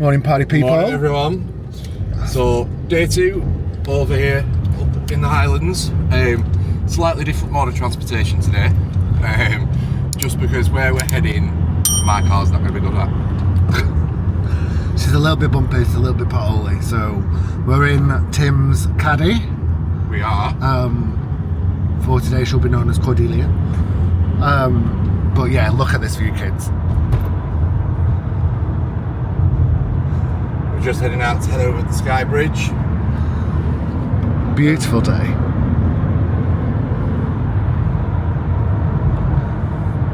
Morning, party people. Morning, everyone. So, day 2 over here up in the Highlands. Slightly different mode of transportation today. Just because where we're heading, my car's not going to be good at. She's a little bit bumpy, it's a little bit potholy. So, we're in Tim's caddy. We are. For today, she'll be known as Cordelia. But yeah, look at this view, kids. We're just heading out to head over the Skye Bridge. Beautiful day.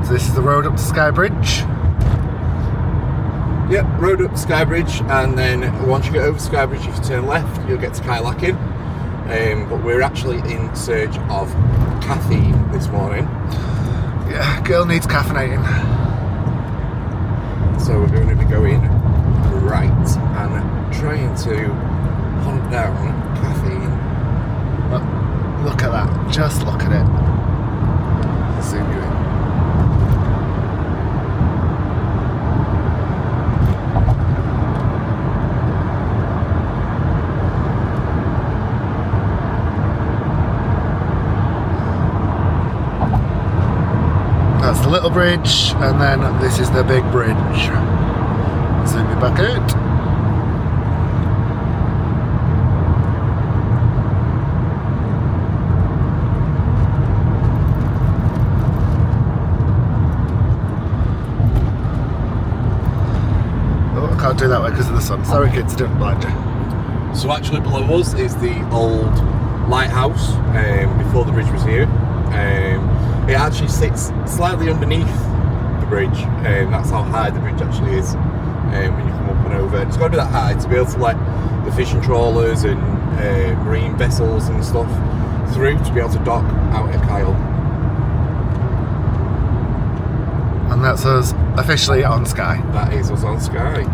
So this is the road up to Skye Bridge. Yep, road up to Skye Bridge, and then once you get over Skye Bridge, if you turn left, you'll get to Kylakin. But we're actually in search of caffeine this morning. Yeah, girl needs caffeinating. So we're going to be going right and trying to hunt down caffeine. Look at that, just look at it. Zoom you in. That's the little bridge, and then this is the big bridge. Zoom it back out. Oh, I can't do that way because of the sun. Sorry kids, I didn't blind you. So actually below us is the old lighthouse before the bridge was here. It actually sits slightly underneath the bridge, that's how high the bridge actually is when you come up and over. It's got to be that high to be able to let the fishing trawlers and marine vessels and stuff through to be able to dock out at Kyle. And that's us officially on Skye. That is us on Skye.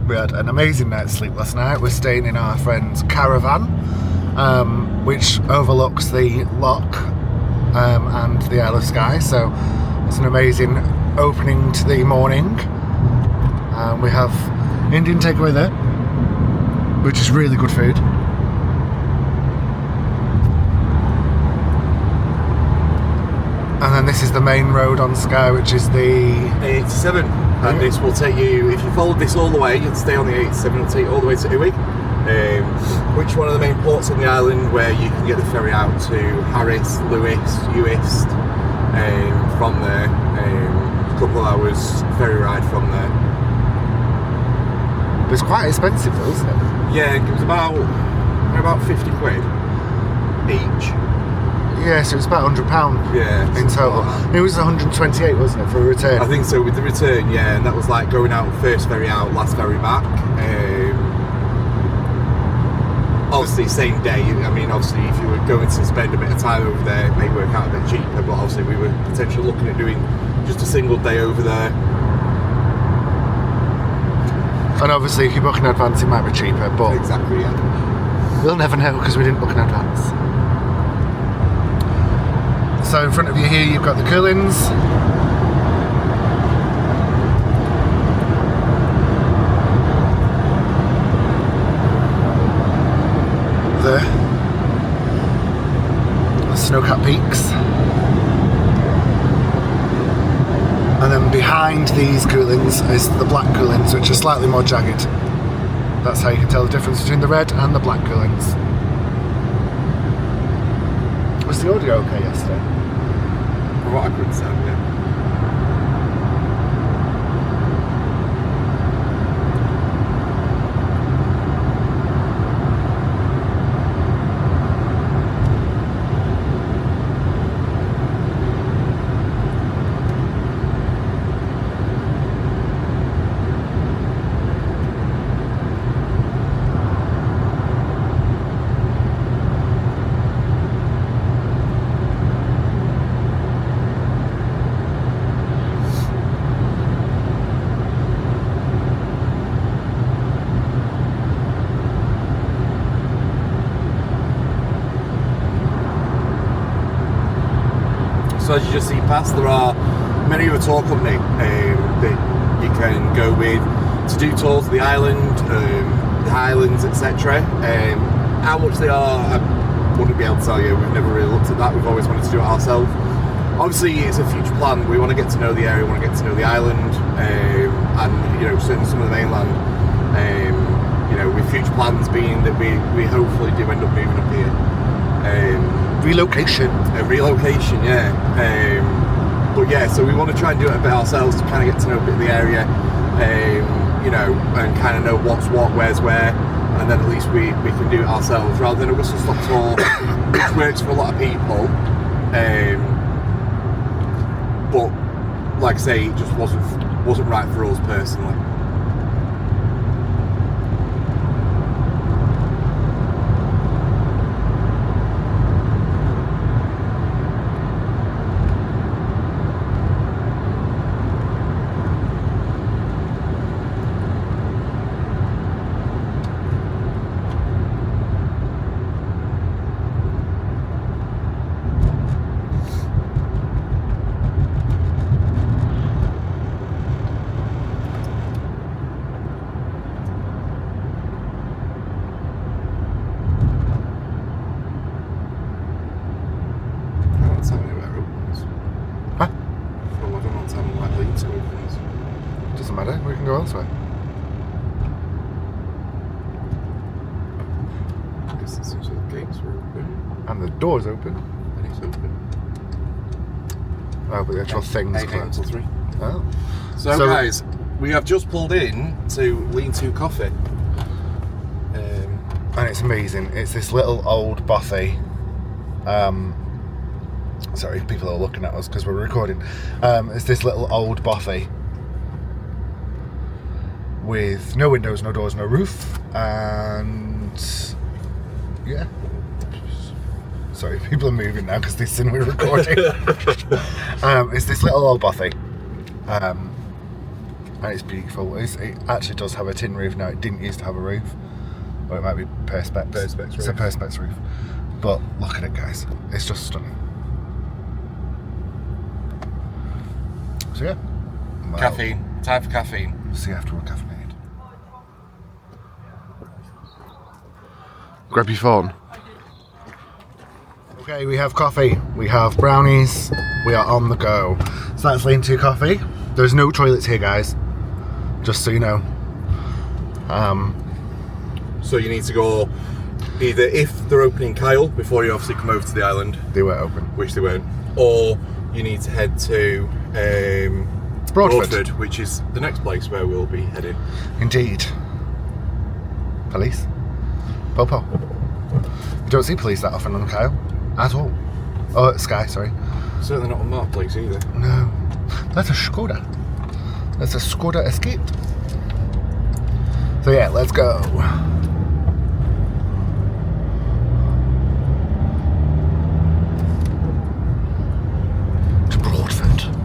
We had an amazing night's sleep last night. We're staying in our friend's caravan, which overlooks the loch and the Isle of Skye. So it's an amazing opening to the morning. We have Indian takeaway there, which is really good food. And then this is the main road on Skye, which is the 87. And this will take you, if you follow this all the way, you'll stay on the 87, it'll take you all the way to Uig, which is one of the main ports on the island where you can get the ferry out to Harris, Lewis, Uist, from there. A couple of hours ferry ride from there. But it's quite expensive though, isn't it? Yeah, it was about 50 quid each. Yeah, so it's about £100 in total. It was 128, wasn't it, for a return? I think so, with the return, yeah, and that was like going out first ferry out, last ferry back. Obviously, same day. I mean, obviously, if you were going to spend a bit of time over there, it may work out a bit cheaper, but obviously, we were potentially looking at doing just a single day over there. And obviously, if you book in advance, it might be cheaper, but exactly, yeah. We'll never know because we didn't book in advance. So in front of you here, you've got the Cullens. The snow-capped peaks. And then behind these Cullens is the black Cullens, which are slightly more jagged. That's how you can tell the difference between the red and the black Cullens. Was the audio okay yesterday? From what I could say, yeah. So as you just see past, there are many of a tour company that you can go with to do tours of the island, the Highlands, etc. How much they are, I wouldn't be able to tell you. We've never really looked at that. We've always wanted to do it ourselves. Obviously, it's a future plan. We want to get to know the area, we want to get to know the island, and certainly some of the mainland. With future plans being that we hopefully do end up moving up here. Relocation. A relocation, yeah. But yeah, so we want to try and do it a bit ourselves to kind of get to know a bit of the area, and kind of know what's what, where's where, and then at least we can do it ourselves rather than a whistle-stop tour, which works for a lot of people. But like I say, it just wasn't right for us personally. Doesn't matter, we can go elsewhere. I guess it seems like the gates are open. And the door's open. And it's open. Oh, but the actual thing's 8 closed. until 3. Oh. So guys, we have just pulled in to Lean To Coffee. And it's amazing. It's this little old bothy. Sorry, people are looking at us because we're recording. It's this little old bothy with no windows, no doors, no roof, and yeah. Sorry, people are moving now because they've seen we're recording. It's this little old bothy, and it's beautiful. It actually does have a tin roof now. It didn't used to have a roof, or it might be perspex. Perspex It's a roof. perspex roof, but look at it, guys. It's just stunning. So yeah, well, Caffeine. Time for caffeine. see you after we're caffeinated. Grab your phone. Okay, we have coffee, we have brownies, we are on the go. So that's Lean To Coffee. There's no toilets here, guys, just so you know. So you need to go either, if they're opening Kyle before you obviously come over to the island, They weren't open. which they won't, or you need to head to Broadford. which is the next place where we'll be heading. Indeed. Police. Popo. You don't see police that often on Kyle at all. Oh, Skye, sorry. Certainly not on Mark Place either. No. That's a Skoda. That's a Skoda Escape. So yeah, let's go. To Broadford.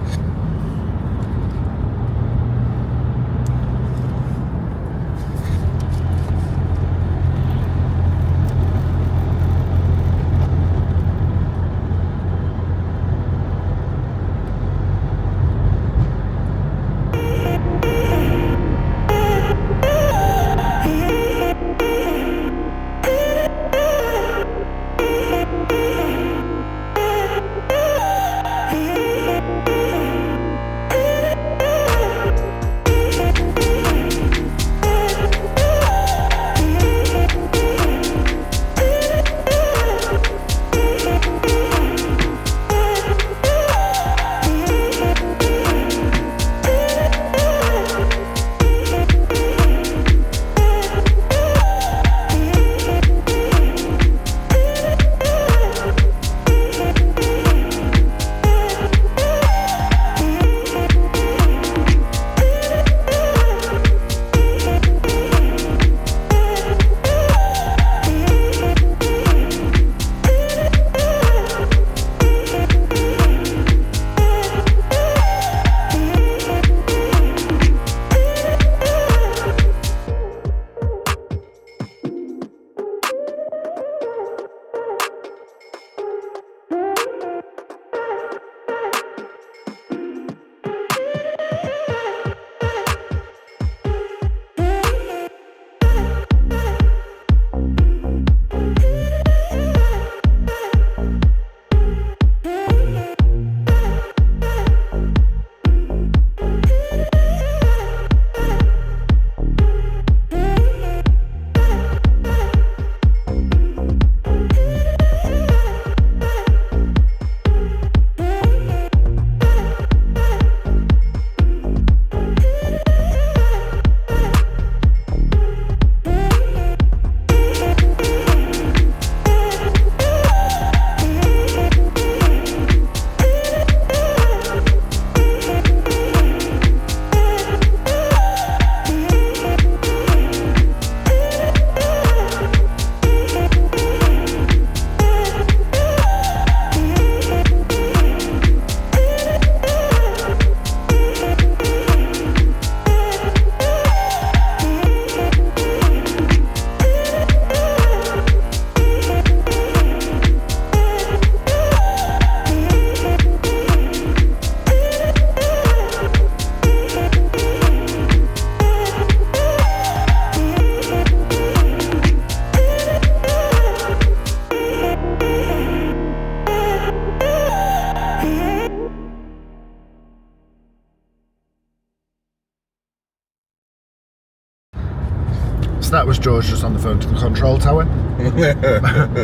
that was George just on the phone to the control tower,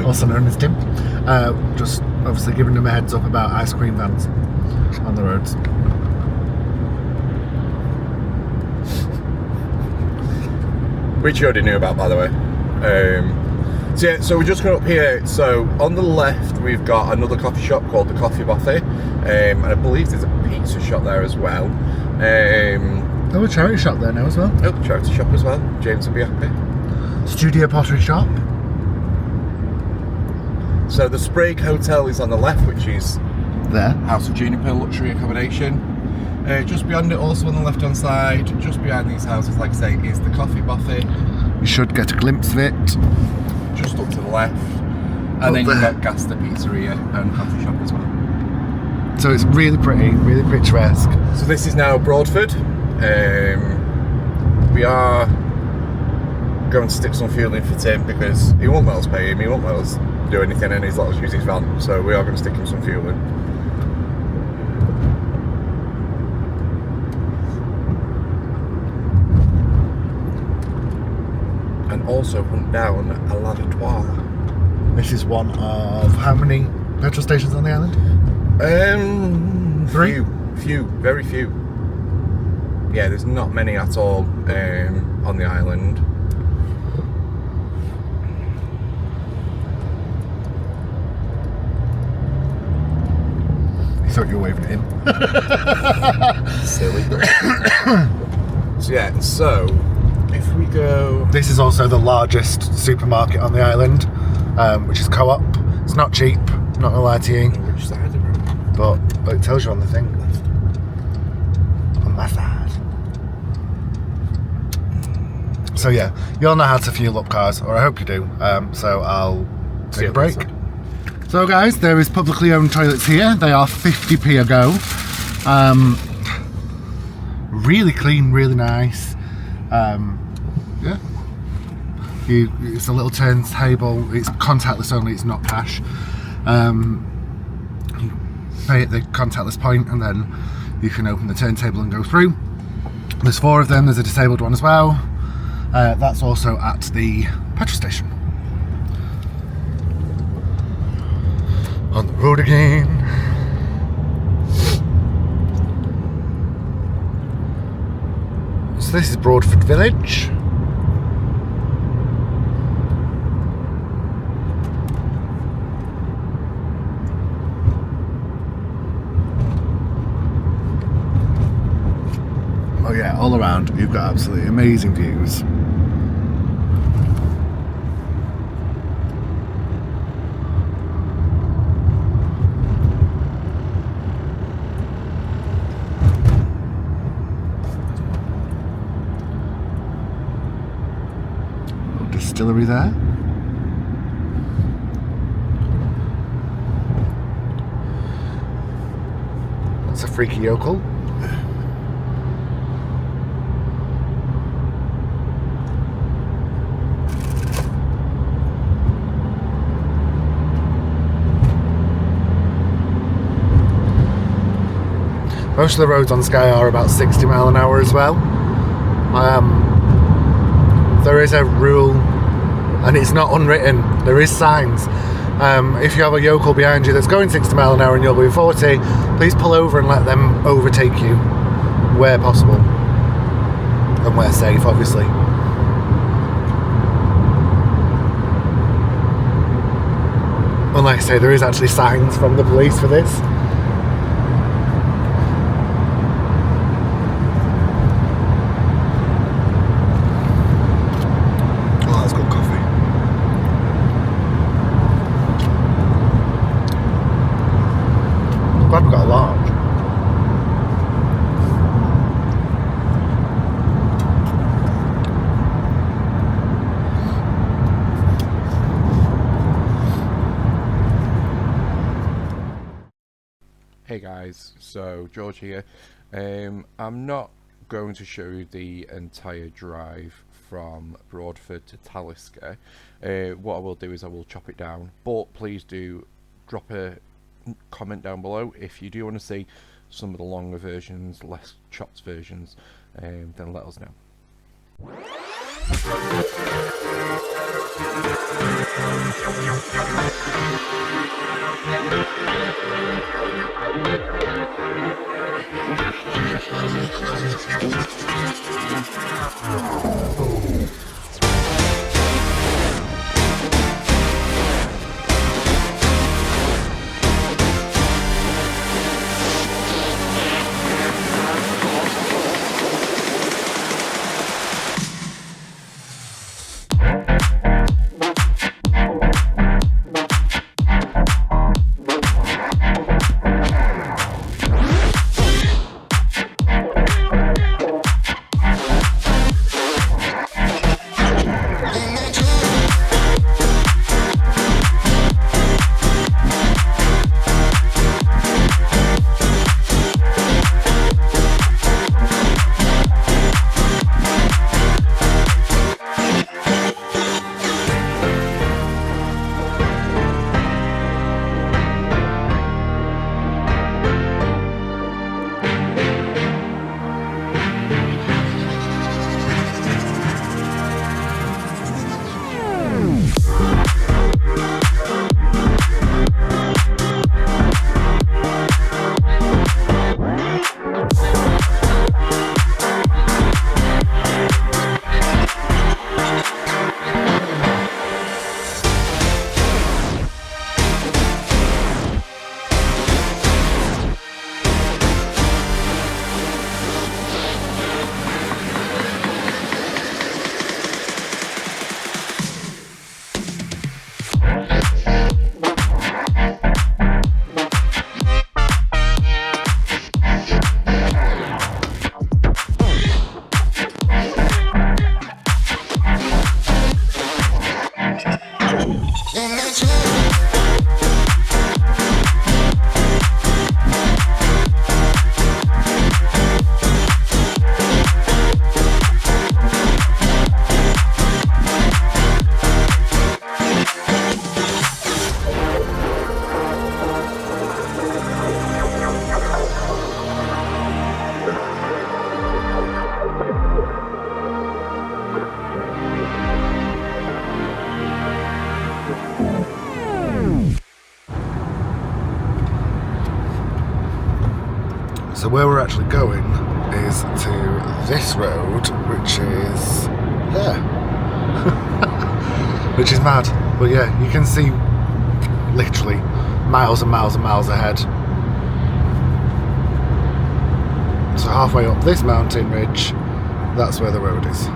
also known as Tim. Just obviously giving them a heads up about ice cream vans on the roads. Which you already knew about, by the way. So yeah, so we're just going up here. So on the left, we've got another coffee shop called the Coffee Buffet, and I believe there's a pizza shop there as well. Oh, a charity shop there now as well. Oh, charity shop as well. James will be happy. Studio Pottery Shop. So the Sprague Hotel is on the left, which is There. House of Juniper luxury accommodation. Just beyond it, also on the left-hand side, just behind these houses, like I say, is the Coffee Buffet. You should get a glimpse of it. Just up to the left. And then you've got Gaster Pizzeria and coffee shop as well. So it's really pretty, really picturesque. So this is now Broadford. We are going to stick some fuel in for Tim because he won't let us pay him, he won't let us do anything, and he's let us use his van. So we are going to stick him some fuel in. And also hunt down a l'abattoir. This is one of how many petrol stations on the island? 3? Few, very few. Yeah, there's not many at all on the island. You thought you were waving at him. Silly. So yeah, so if we go... This is also the largest supermarket on the island, which is Co-op. It's not cheap, not gonna lie to you. Which side of the road? But it tells you on the thing. On my side. So yeah, you'll know how to fuel up cars, or I hope you do. So I'll take a break. So guys, there is publicly owned toilets here. They are 50p a go. Really clean, really nice. Yeah. It's a little turntable. It's contactless only. It's not cash. You pay at the contactless point, and then you can open the turntable and go through. There's 4 of them. There's a disabled one as well. That's also at the petrol station. On the road again. So this is Broadford Village. Oh yeah, all around you've got absolutely amazing views. Distillery there. That's a freaky yokel. Most of the roads on Skye are about 60 mile an hour as well. There is a rule, and it's not unwritten, there is signs. If you have a yokel behind you that's going 60 mile an hour and you're going 40, please pull over and let them overtake you where possible. And where safe, obviously. And like I say, there is actually signs from the police for this. Glad we got a large. Hey guys, so George here. I'm not going to show you the entire drive from Broadford to Talisker. What I will do is I will chop it down, but please do drop a comment down below if you do want to see some of the longer versions, less chopped versions, then let us know. So where we're actually going is to this road, which is there. Which is mad. But yeah, you can see literally miles and miles and miles ahead. So halfway up this mountain ridge, that's where the road is.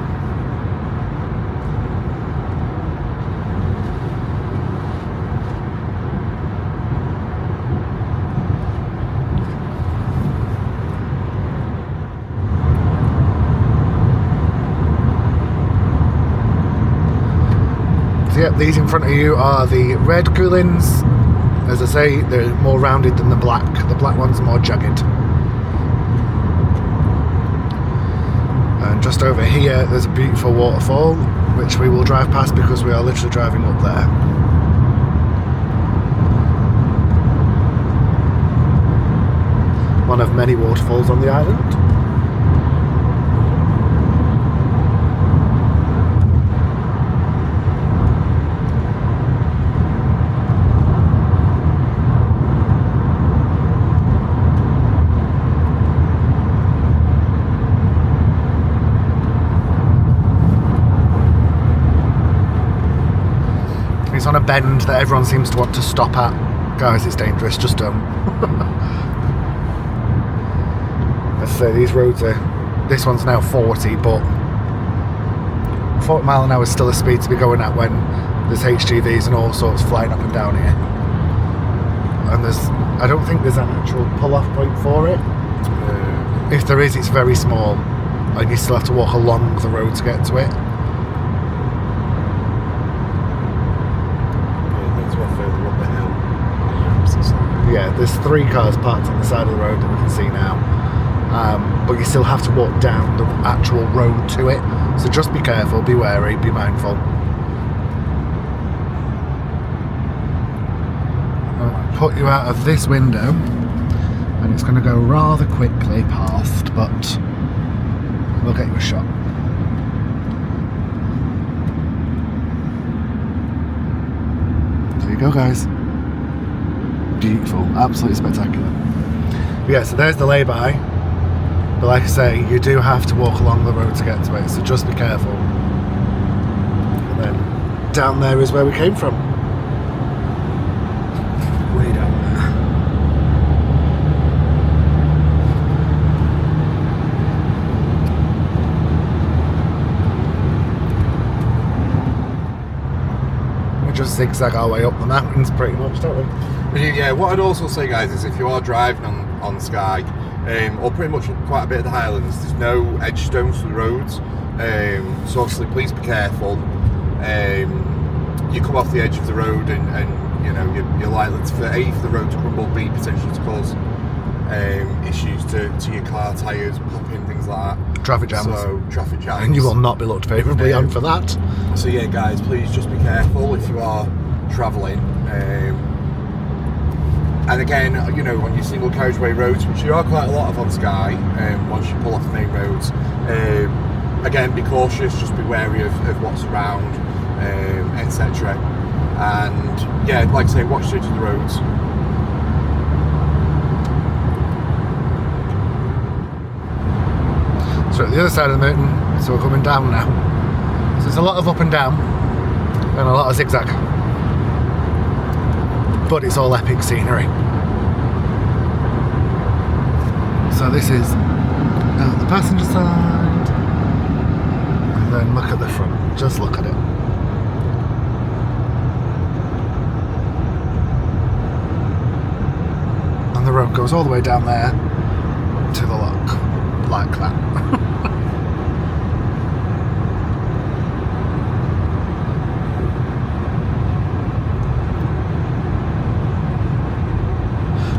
So yep, these in front of you are the red Gullins. As I say, they're more rounded than the black. The black ones are more jagged. And just over here, there's a beautiful waterfall, which we will drive past because we are literally driving up there. One of many waterfalls on the island. It's on a bend that everyone seems to want to stop at. Guys, it's dangerous, just don't. As I say, these roads are... This one's now 40, but 40 mile an hour is still a speed to be going at when there's HGVs and all sorts flying up and down here. And there's... I don't think there's an actual pull-off point for it. If there is, it's very small. And you still have to walk along the road to get to it. Yeah, there's 3 cars parked on the side of the road that we can see now, but you still have to walk down the actual road to it, so just be careful, be wary, be mindful. I'll put you out of this window, and it's going to go rather quickly past, but we'll get you a shot. you go, guys. Beautiful, absolutely spectacular. But yeah, so there's the lay-by. But like I say, you do have to walk along the road to get to it, so just be careful. And then down there is where we came from. Way down there. We just zigzag our way up the mountains pretty much, don't we? Yeah, what I'd also say, guys, is if you are driving on Skye, or pretty much quite a bit of the Highlands, there's no edge stones to the roads, so obviously please be careful. You come off the edge of the road and you know, you're likely to, for the road to crumble, B, potentially to cause issues to your car tyres, popping, things like that. Traffic jams. So, traffic jams. And you will not be looked favourably on for that. So yeah, guys, please just be careful if you are travelling. And again, you know, on your single carriageway roads, which there are quite a lot of on Skye, once you pull off the main roads, again, be cautious, just be wary of what's around, etc. And yeah, like I say, watch the edge of the roads. So at the other side of the mountain, so we're coming down now. So there's a lot of up and down, and a lot of zigzag. But it's all epic scenery. So this is the passenger side, and then look at the front, just look at it. And the road goes all the way down there to the lock, like that.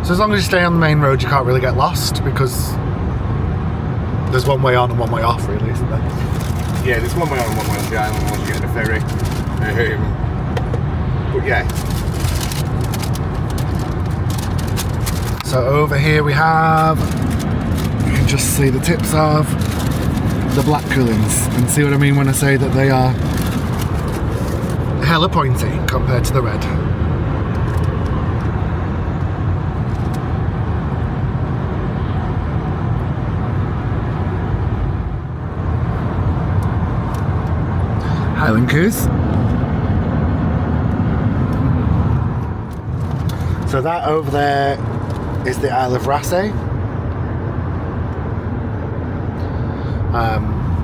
So as long as you stay on the main road, you can't really get lost, because there's one way on and one way off, really, isn't there? Yeah, there's one way on and one way off the island once you get in a ferry. But yeah. So over here we have, you can just see the tips of the black cullens, and see what I mean when I say that they are hella pointy compared to the red. Highland Coos. So that over there is the Isle of Skye,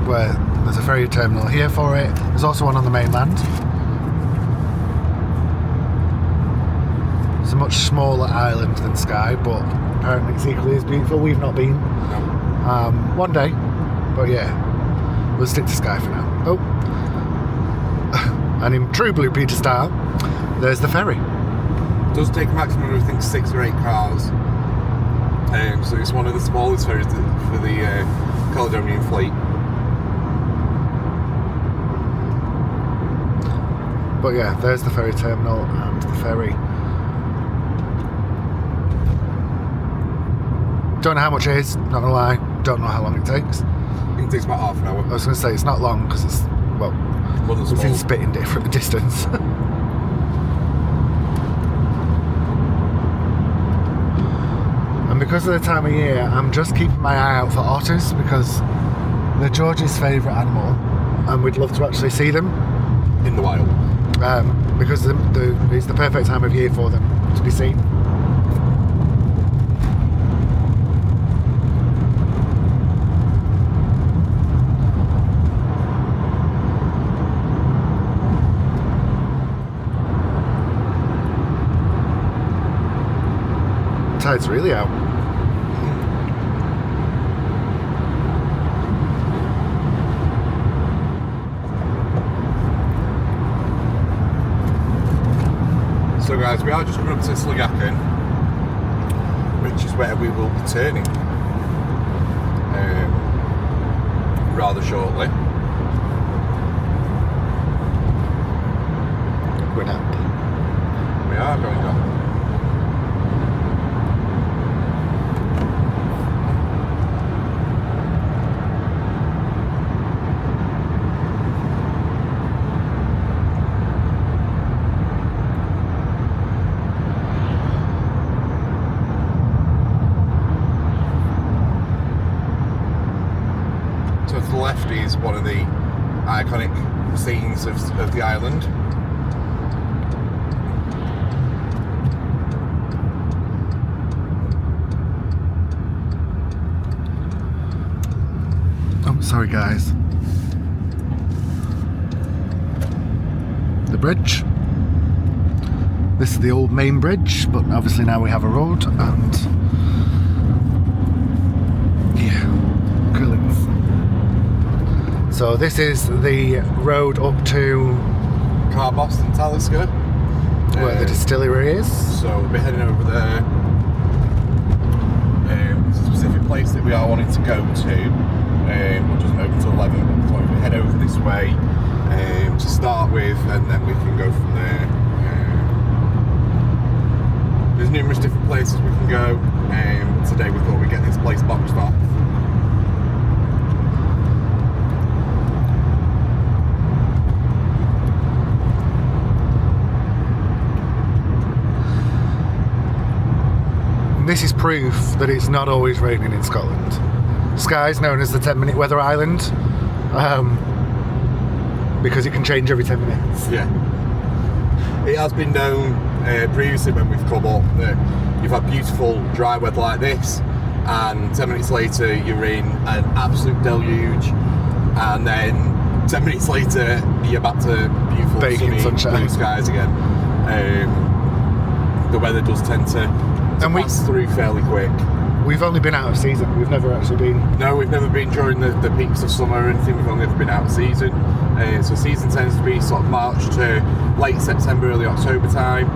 where there's a ferry terminal here for it. There's also one on the mainland. It's a much smaller island than Skye, but apparently it's equally as beautiful. We've not been. One day, but yeah, we'll stick to Skye for now. Oh. And in true Blue Peter style, there's the ferry. It does take a maximum of, I think, 6 or 8 cars. So it's one of the smallest ferries for the Caledonian fleet. But yeah, there's the ferry terminal and the ferry. Don't know how much it is, not gonna lie. Don't know how long it takes. I think it takes about half an hour. I was gonna say it's not long because it's, well, within spitting distance. And because of the time of year, I'm just keeping my eye out for otters, because they're George's favourite animal, and we'd love to actually see them in the wild. Because it's the perfect time of year for them to be seen. Tide's really out. So guys, we are just coming up to Slagachen, which is where we will be turning rather shortly. Going up. We are going up. left is one of the iconic scenes of the island. Oh, sorry guys. The bridge. This is the old main bridge, but obviously now we have a road and yeah, Glen. So this is the road up to Carbost and Talisker, where the distillery is. So we'll be heading over there. There's a specific place that we are wanting to go to, but doesn't open until 11. But we head over this way to start with, and then we can go from there. There's numerous different places we can go. Today we thought we'd get this place boxed off. This is proof that it's not always raining in Scotland. Skye is known as the 10-minute weather island because it can change every 10 minutes. Yeah. It has been known previously when we've come up that you've had beautiful dry weather like this, and 10 minutes later you're in an absolute deluge, and then 10 minutes later you're back to beautiful Baking sunshine, blue skies again. The weather does tend to pass through fairly quick. We've only been out of season. We've never actually been. No, we've never been during the peaks of summer or anything. We've only ever been out of season. So season tends to be sort of March to late September, early October time.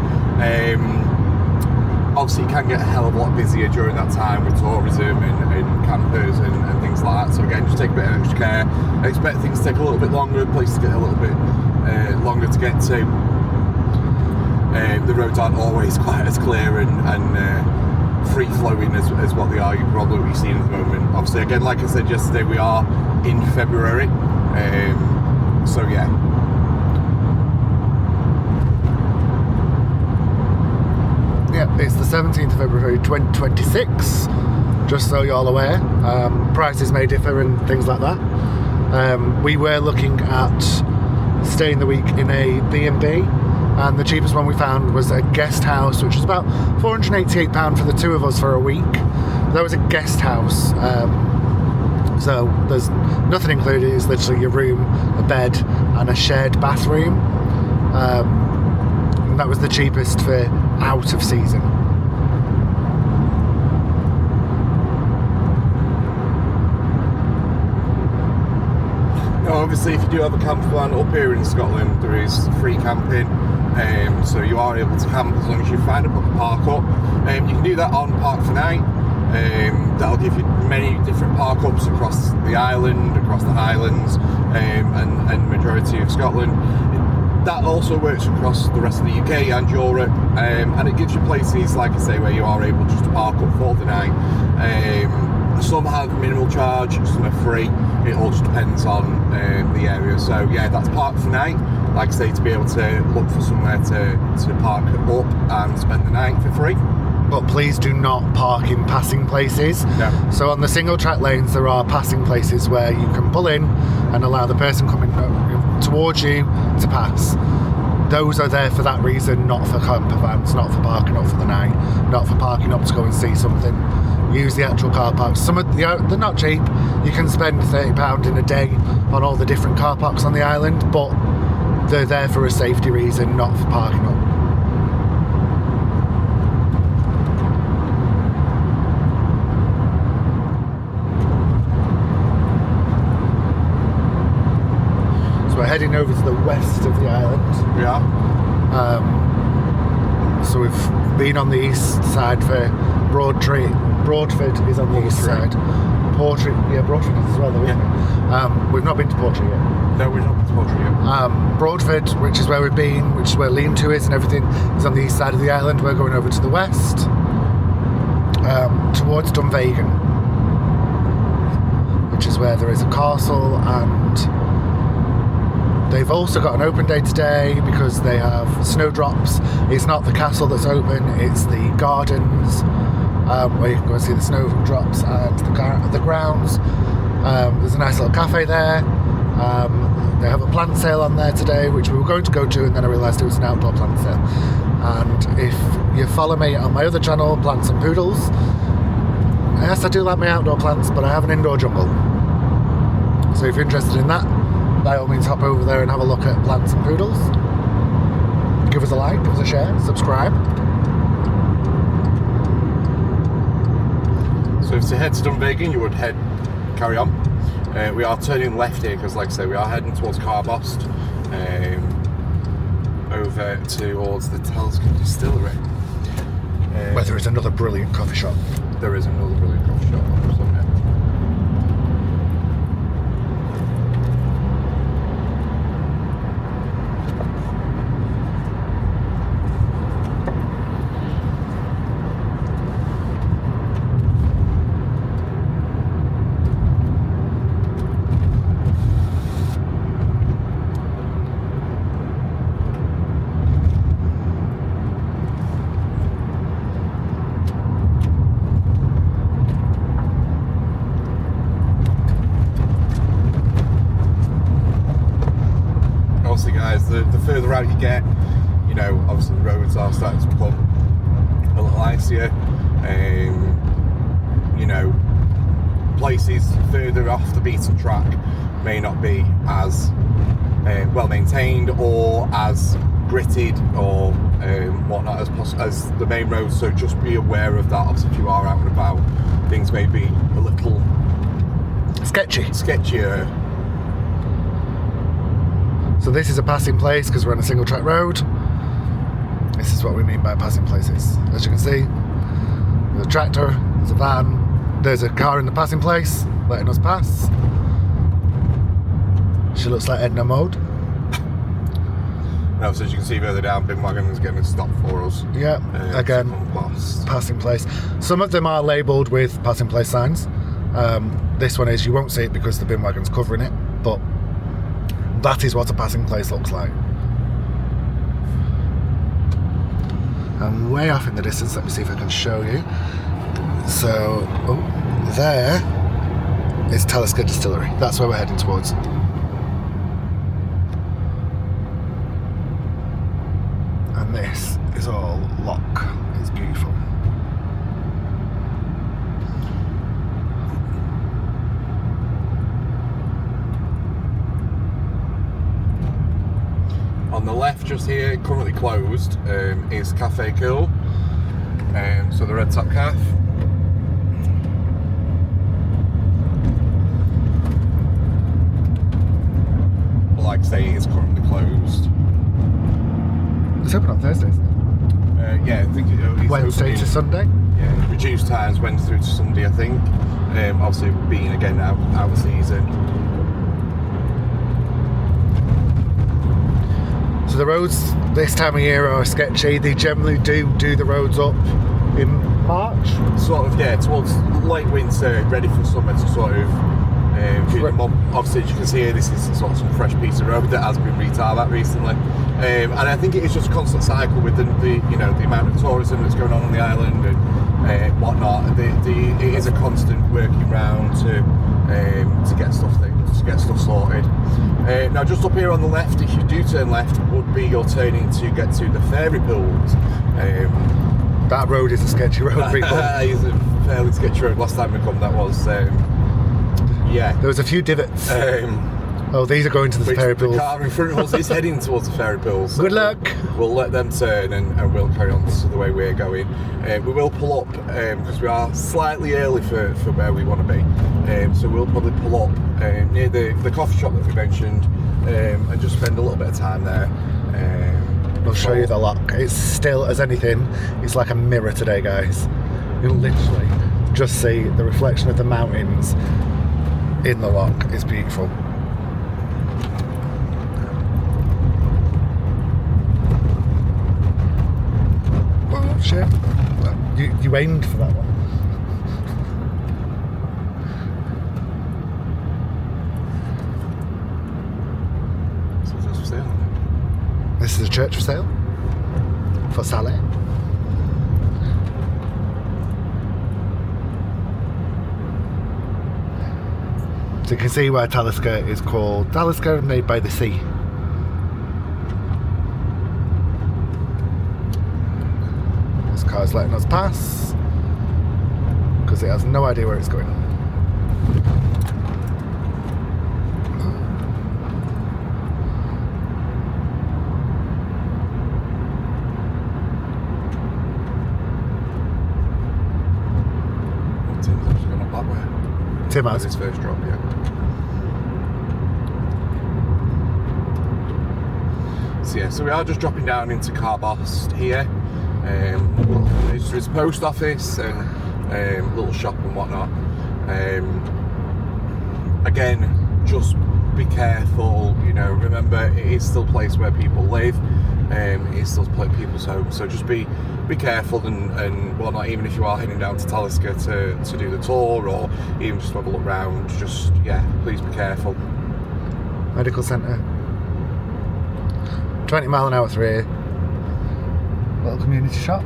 Obviously, you can get a hell of a lot busier during that time with tourism and campers and things like that. So again, just take a bit of extra care. I expect things to take a little bit longer, places to get a little bit longer to get to. The roads aren't always quite as clear and free-flowing as what they are. You're probably seeing at the moment. Obviously, again, like I said yesterday, we are in February. So yeah. Yeah, it's the 17th of February 2026, just so you're all aware. Prices may differ and things like that. We were looking at staying the week in a B&B, and the cheapest one we found was a guest house, which was about £488 for the two of us for a week. That was a guest house, so there's nothing included. It's literally your room, a bed and a shared bathroom, and that was the cheapest for out of season. Now, obviously, if you do have a camper van up here in Scotland, there is free camping. So you are able to camp as long as you find a park up. You can do that on Park for Night. That'll give you many different park ups across the island, across the Highlands, and majority of Scotland. That also works across the rest of the UK and Europe, and it gives you places, like I say, where you are able just to park up for the night. Some have minimal charge, some are free. It all just depends on the area. So yeah, that's Park for Night. Like I say, to be able to look for somewhere to park up and spend the night for free. But please do not park in passing places. No. So on the single track lanes there are passing places where you can pull in and allow the person coming towards you to pass. Those are there for that reason, not for camper vans, not for parking up for the night, not for parking up to go and see something. Use the actual car parks. Some of they're not cheap. You can spend £30 in a day on all the different car parks on the island, but they're there for a safety reason, not for parking up. So we're heading over to the west of the island. Yeah. So we've been on the east side for Broadford is on the east side. Portray, yeah, Broadford is as well, though, isn't it? We've not been to Portray yet. No, we've not been to Portray yet. Broadford, which is where we've been, which is where lean-to is and everything, is on the east side of the island. We're going over to the west, towards Dunvegan, which is where there is a castle, and they've also got an open day today because they have snowdrops. It's not the castle that's open, it's the gardens, where you can go and see the snowdrops and the grounds. There's a nice little cafe there. They have a plant sale on there today, which we were going to go to, and then I realised it was an outdoor plant sale. And if you follow me on my other channel, Plants and Poodles, yes, I do like my outdoor plants, but I have an indoor jungle. So if you're interested in that, by all means hop over there and have a look at Plants and Poodles. Give us a like, give us a share, subscribe. So if to head to Dunvegan, you would carry on. We are turning left here because, like I say, we are heading towards Carbost, over towards the Talisker Distillery. Where there is another brilliant coffee shop. There is another brilliant coffee shop. Obviously, guys, the further out you get, you know, obviously the roads are starting to become a little icier. You know, places further off the beaten track may not be as well maintained or as gritted or whatnot as the main roads. So just be aware of that. Obviously, if you are out and about, things may be a little sketchier. So this is a passing place because we're on a single track road. This is what we mean by passing places. As you can see, there's a tractor, there's a van, there's a car in the passing place letting us pass. She looks like Edna Mode. Now, so as you can see further down, bin wagon is getting a stop for us. Yeah, again, passing place. Some of them are labelled with passing place signs. This one is, you won't see it because the bin wagon's covering it, but that is what a passing place looks like. And way off in the distance, let me see if I can show you. So, there is Talisker Distillery. That's where we're heading towards. And this is all lock. It's beautiful. On the left, just here, currently closed, is Cafe Cool. So the red top calf. But like I say, it is currently closed. It's open on Thursdays. Yeah, I think it's Wednesday open to Sunday. Yeah, reduced times Wednesday to Sunday, I think. Obviously, being again out of season. So the roads this time of year are sketchy. They generally do the roads up in March. Sort of, yeah, towards late winter, ready for summer to sort of do them up. Obviously, as you can see here, this is sort of some fresh piece of road that has been retarred recently. And I think it is just a constant cycle with the you know, the amount of tourism that's going on the island and whatnot. It is a constant working round to get stuff sorted. Now, just up here on the left, if you do turn left, would be your turning to get to the fairy pools. That road is a sketchy road, people. It's a fairly sketchy road. Last time we come, that was yeah. There was a few divots. These are going to the fairy pools. The car in front of us is heading towards the fairy pools. So good luck. We'll let them turn and we'll carry on to the way we're going. We will pull up because we are slightly early for where we want to be. So we'll probably pull up near the coffee shop that we mentioned and just spend a little bit of time there. We'll show you the lock. It's still as anything. It's like a mirror today, guys. You'll literally just see the reflection of the mountains in the lock. It's beautiful. Oh shit! Well, you aimed for that one. So that's for sale. This is a church for sale. For sale. So you can see where Talisker is called Talisker, made by the sea. This car's letting us pass because it has no idea where it's going. Tim's actually gone up that way. Tim That's has. his first drop, yeah. So we are just dropping down into Carbost here. There's a post office and little shop and whatnot. Again, just be careful, you know, remember it is still a place where people live, it is still people's homes, so just be careful and whatnot, even if you are heading down to Talisker to do the tour or even just have a look round, just, yeah, please be careful. Medical centre. 20 mile an hour through here. Little community shop.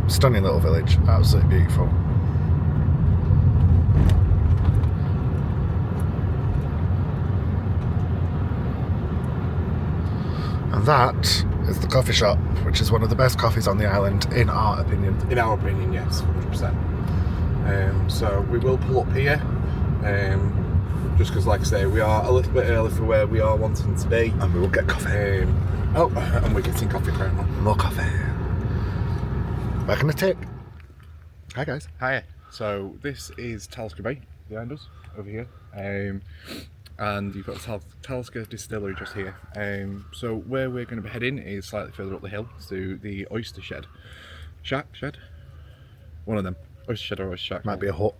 Stunning little village, absolutely beautiful. And that is the coffee shop, which is one of the best coffees on the island, in our opinion. In our opinion, yes, 100%. So we will pull up here, just because, like I say, we are a little bit early for where we are wanting to be. And we will get coffee. And we're getting coffee currently. More coffee. Back in the tick. Hi guys. Hiya. So this is Talisker Bay behind us, over here. And you've got the Talisker Distillery just here. So where we're going to be heading is slightly further up the hill to the oyster shed. Shed? One of them. Oyster shed or oyster shack. Might be a hut.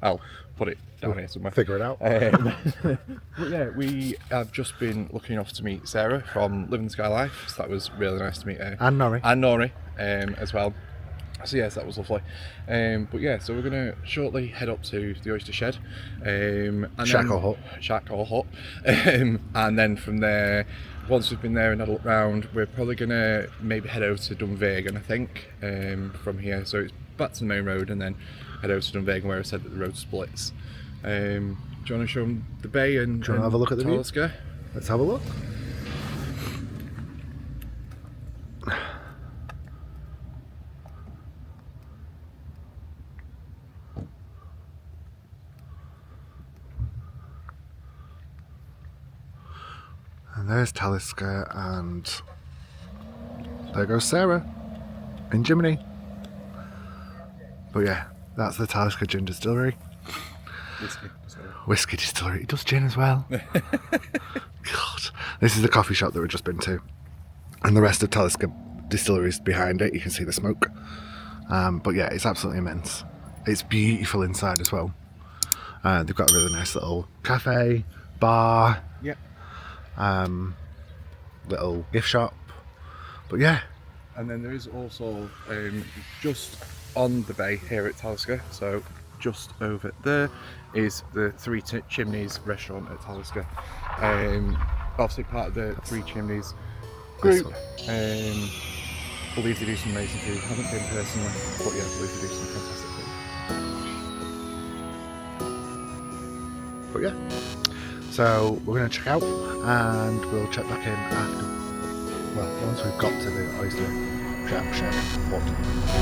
I'll put it down here somewhere. Figure it out. But yeah, we have just been lucky enough to meet Sarah from Living the Sky Life. So that was really nice to meet her. And Nori. And Nori as well. So yes, that was lovely. But yeah, so we're going to shortly head up to the oyster shed. And Shack then, or hut. Shack or hut. And then from there, once we've been there and had a look round, we're probably going to maybe head over to Dunvegan, I think, from here. So it's back to the main road and then head over to Dunvegan where I said that the road splits. Do you want to show them the bay and Do you want to have a look at the view? Talisker? Let's have a look. And there's Talisker, and there goes Sarah in Jiminy. But yeah, that's the Talisker Gin Distillery. Whisky Distillery. It does gin as well. God. This is the coffee shop that we've just been to. And the rest of Talisker Distillery is behind it. You can see the smoke. But yeah, it's absolutely immense. It's beautiful inside as well. They've got a really nice little cafe, bar. Yep. Little gift shop. But yeah. And then there is also just on the bay here at Talisker, so just over there is the Three Chimneys restaurant at Talisker. Obviously part of the Three Chimneys group. Believe they do some amazing food. Haven't been personally, but yeah, I believe they do some fantastic food. But yeah. So we're going to check out and we'll check back in after, well, once we've got to the oyster shack shed. What?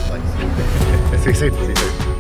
Like, see you soon.